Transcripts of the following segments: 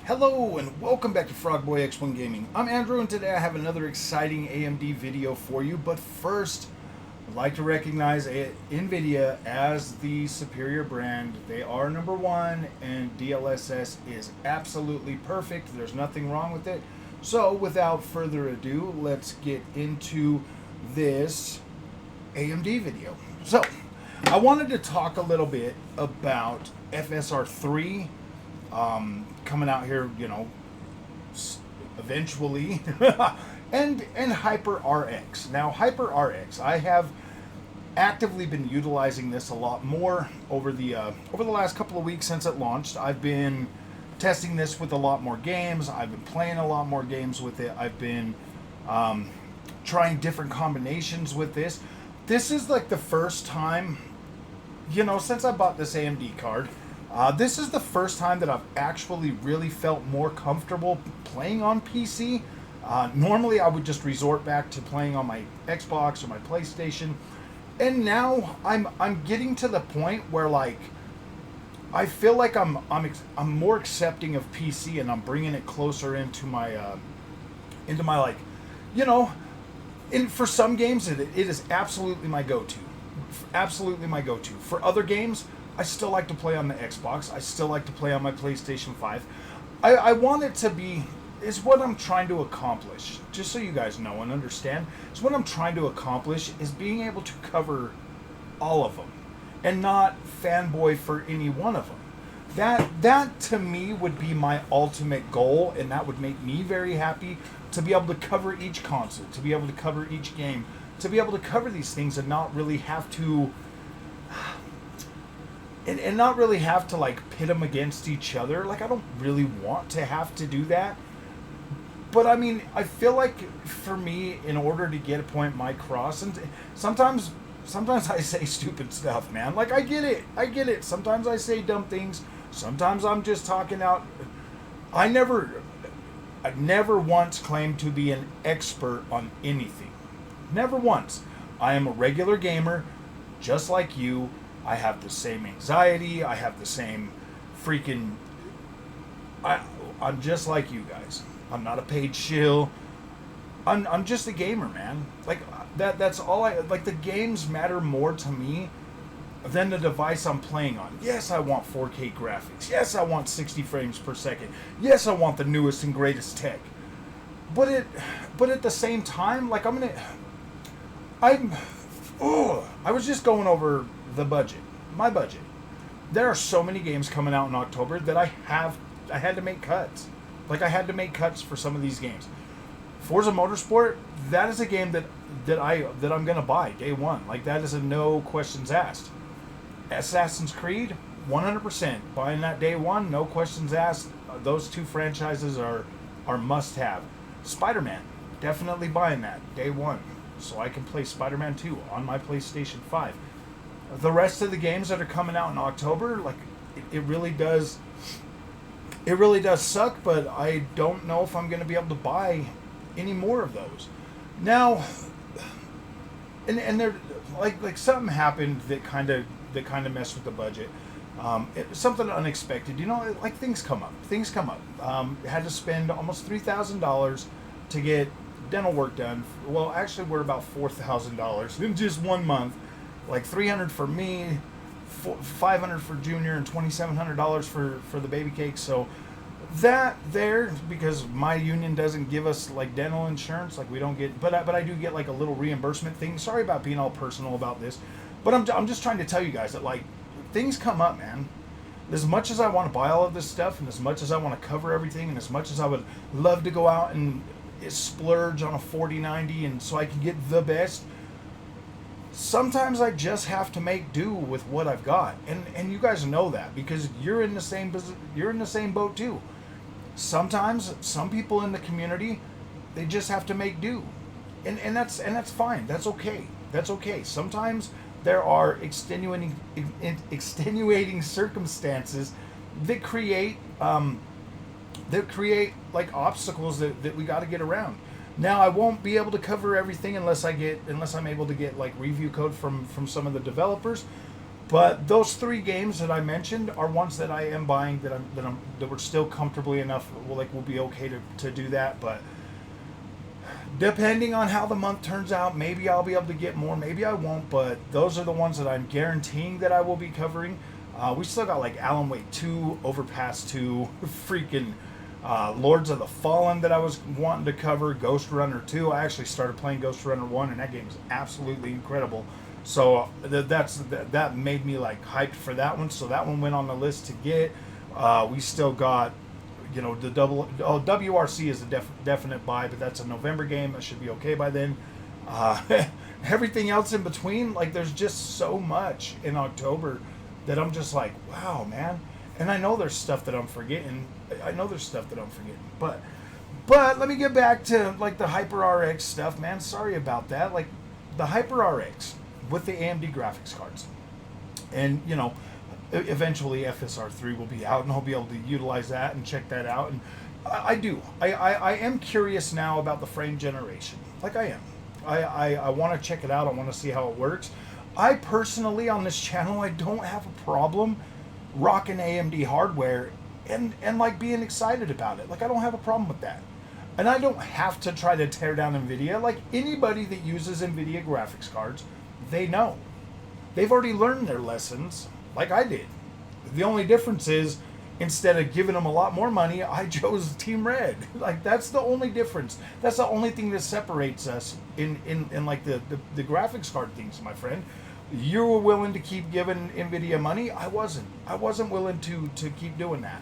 Hello and welcome back to Frogboy X1 Gaming. I'm Andrew and today I have another exciting AMD video for you, but first I'd like to recognize NVIDIA as the superior brand. They are number one and DLSS is absolutely perfect. There's nothing wrong with it. So without further ado, let's get into this AMD video. So I wanted to talk a little bit about FSR3 coming out here, eventually, and Hyper RX. Now, Hyper RX, I have actively been utilizing this a lot more over the last couple of weeks since it launched. I've been testing this with a lot more games. I've been playing a lot more games with it. I've been trying different combinations with this. This is like the first time, since I bought this AMD card. This is the first time that I've actually really felt more comfortable playing on PC. Normally I would just resort back to playing on my Xbox or my PlayStation. And now I'm getting to the point where I feel like I'm more accepting of PC and I'm bringing it closer into my and for some games it is absolutely my go-to. Absolutely my go-to. For other games, I still like to play on the Xbox. I still like to play on my PlayStation 5. I want it to be, is what I'm trying to accomplish. Just so you guys know and understand, is what I'm trying to accomplish is being able to cover all of them and not fanboy for any one of them. That to me would be my ultimate goal, and that would make me very happy to be able to cover each console, to be able to cover each game, to be able to cover these things and not really have to and not really have to pit them against each other. I don't really want to have to do that. But I mean, I feel like for me, in order to get a point my cross, and sometimes I say stupid stuff, man. I get it. Sometimes I say dumb things. Sometimes I'm just talking out. I never once claimed to be an expert on anything. Never once. I am a regular gamer, just like you. I have the same anxiety. I have the same freaking... I'm just like you guys. I'm not a paid shill. I'm just a gamer, man. That's all the games matter more to me than the device I'm playing on. Yes, I want 4K graphics. Yes, I want 60 frames per second. Yes, I want the newest and greatest tech. But at the same time, I was just going over my budget. There are so many games coming out in October that I had to make cuts. I had to make cuts for some of these games. Forza Motorsport, that is a game that I'm gonna buy day one. That is a no questions asked. Assassin's Creed, 100% buying that day one, no questions asked. Those two franchises are must have. Spider-Man, definitely buying that day one, so I can play Spider-Man 2 on my PlayStation 5. The rest of the games that are coming out in October, it really does suck, but I don't know if I'm going to be able to buy any more of those. Now, and there something happened that kind of messed with the budget. Something unexpected, things come up. Had to spend almost $3,000 to get dental work done. Well, actually, we're about $4,000 in just 1 month. $300 for me, $500 for Junior, and $2,700 for the baby cake. So that there, because my union doesn't give us dental insurance, we don't get, but I do get a little reimbursement thing. Sorry about being all personal about this, but I'm just trying to tell you guys that things come up, man. As much as I want to buy all of this stuff, and as much as I want to cover everything, and as much as I would love to go out and splurge on a 4090 and so I can get the best, sometimes I just have to make do with what I've got, and you guys know that because you're in the same boat too. Sometimes some people in the community, they just have to make do, and that's fine. That's okay. Sometimes there are extenuating circumstances that create obstacles that we got to get around. Now, I won't be able to cover everything unless I'm able to get review code from some of the developers. But those 3 games that I mentioned are ones that I am buying, that we're still comfortably enough, we'll be okay to do that. But depending on how the month turns out, maybe I'll be able to get more, maybe I won't. But those are the ones that I'm guaranteeing that I will be covering. We still got like Alan Wake 2, Overpass 2, freaking Lords of the Fallen that I was wanting to cover, Ghost Runner 2. I actually started playing Ghost Runner 1, and that game is absolutely incredible. So that made me like hyped for that one. So that one went on the list to get. We still got, the WRC is a definite buy, but that's a November game. That should be okay by then. Everything else in between, like there's just so much in October that I'm just like, wow, man. And I know there's stuff that I'm forgetting. But let me get back to like the HyperRX stuff, man. Sorry about that. Like the HyperRX with the AMD graphics cards, and eventually FSR3 will be out, and I'll be able to utilize that and check that out. And I am curious now about the frame generation. Like I am. I want to check it out. I want to see how it works. I personally, on this channel, I don't have a problem rocking AMD hardware and like being excited about it. Like I don't have a problem with that. And I don't have to try to tear down NVIDIA. Like anybody that uses NVIDIA graphics cards, they know. They've already learned their lessons like I did. The only difference is instead of giving them a lot more money, I chose Team Red. Like that's the only difference. That's the only thing that separates us in like the graphics card things, my friend. You were willing to keep giving NVIDIA money. I wasn't. I wasn't willing to keep doing that.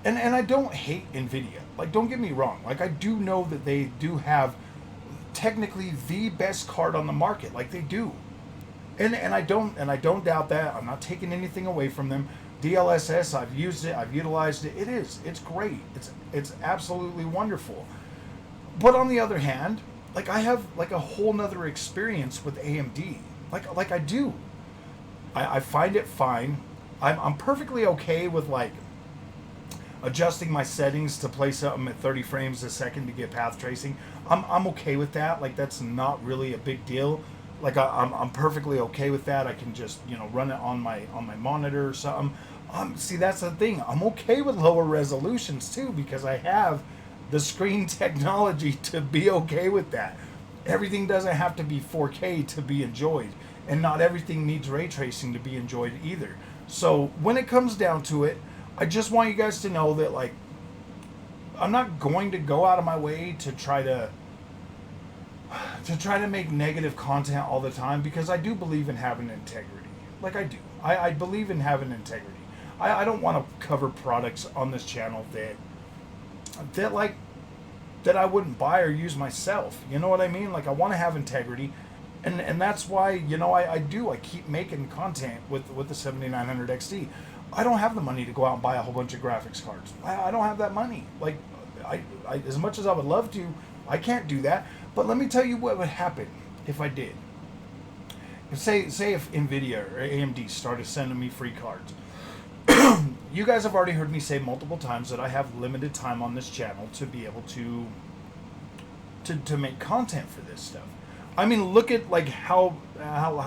And I don't hate NVIDIA. Like don't get me wrong. Like I do know that they do have technically the best card on the market. Like they do. And I don't doubt that. I'm not taking anything away from them. DLSS, I've used it, I've utilized it. It's great. It's absolutely wonderful. But on the other hand, like I have like a whole nother experience with AMD. Like I do. I find it fine. I'm perfectly okay with like adjusting my settings to play something at 30 frames a second to get path tracing. I'm okay with that. Like that's not really a big deal. Like I'm perfectly okay with that. I can just run it on my monitor or something. See, that's the thing. I'm okay with lower resolutions too because I have the screen technology to be okay with that. Everything doesn't have to be 4K to be enjoyed, and not everything needs ray tracing to be enjoyed either. So when it comes down to it, I just want you guys to know that like I'm not going to go out of my way to try to make negative content all the time because I do believe in having integrity. Like I do. I believe in having integrity. I don't want to cover products on this channel that I wouldn't buy or use myself. You know what I mean? Like I want to have integrity. And that's why, I keep making content with the 7900 XT. I don't have the money to go out and buy a whole bunch of graphics cards. I don't have that money. Like I as much as I would love to, I can't do that. But let me tell you what would happen if I did. Say if NVIDIA or AMD started sending me free cards. You guys have already heard me say multiple times that I have limited time on this channel to be able to make content for this stuff. I mean, look at like how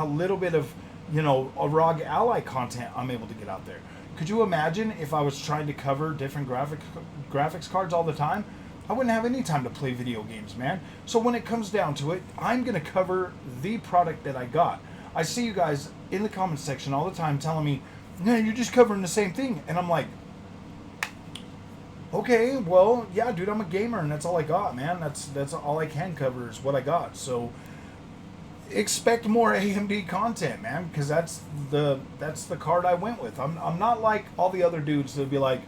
little bit of a ROG Ally content I'm able to get out there. Could you imagine if I was trying to cover different graphics cards all the time? I wouldn't have any time to play video games, man. So when it comes down to it, I'm going to cover the product that I got. I see you guys in the comments section all the time telling me, "No, you're just covering the same thing." And I'm like, okay, well, yeah, dude, I'm a gamer and that's all I got, man. That's all I can cover is what I got. So expect more AMD content, man, because that's the card I went with. I'm not like all the other dudes that'd be like,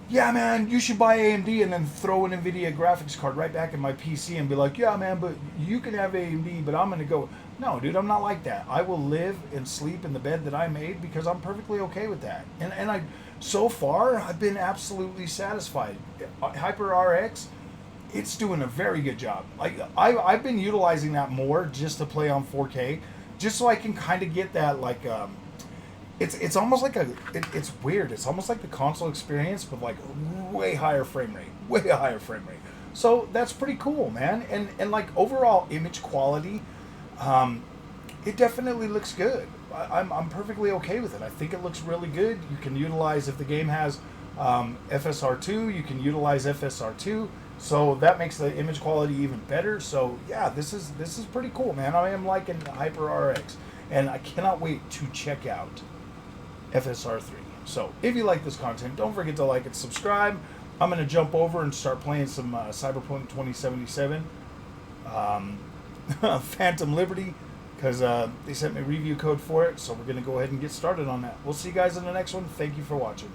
"Yeah, man, you should buy AMD," and then throw an NVIDIA graphics card right back in my PC and be like, "Yeah, man, but you can have AMD, but I'm going to go." No, dude, I'm not like that. I will live and sleep in the bed that I made because I'm perfectly okay with that. And so far, I've been absolutely satisfied. HyperRX, it's doing a very good job. Like I've been utilizing that more just to play on 4K, just so I can kind of get that like it's almost like it's weird. It's almost like the console experience, but like way higher frame rate. So that's pretty cool, man. And like overall image quality, it definitely looks good. I'm perfectly okay with it. I think it looks really good. You can utilize, if the game has FSR2, you can utilize FSR2. So that makes the image quality even better. So yeah, this is pretty cool, man. I am liking HyperRX, and I cannot wait to check out FSR3. So if you like this content, don't forget to like and subscribe. I'm going to jump over and start playing some Cyberpunk 2077, Phantom Liberty, because they sent me a review code for it. So we're going to go ahead and get started on that. We'll see you guys in the next one. Thank you for watching.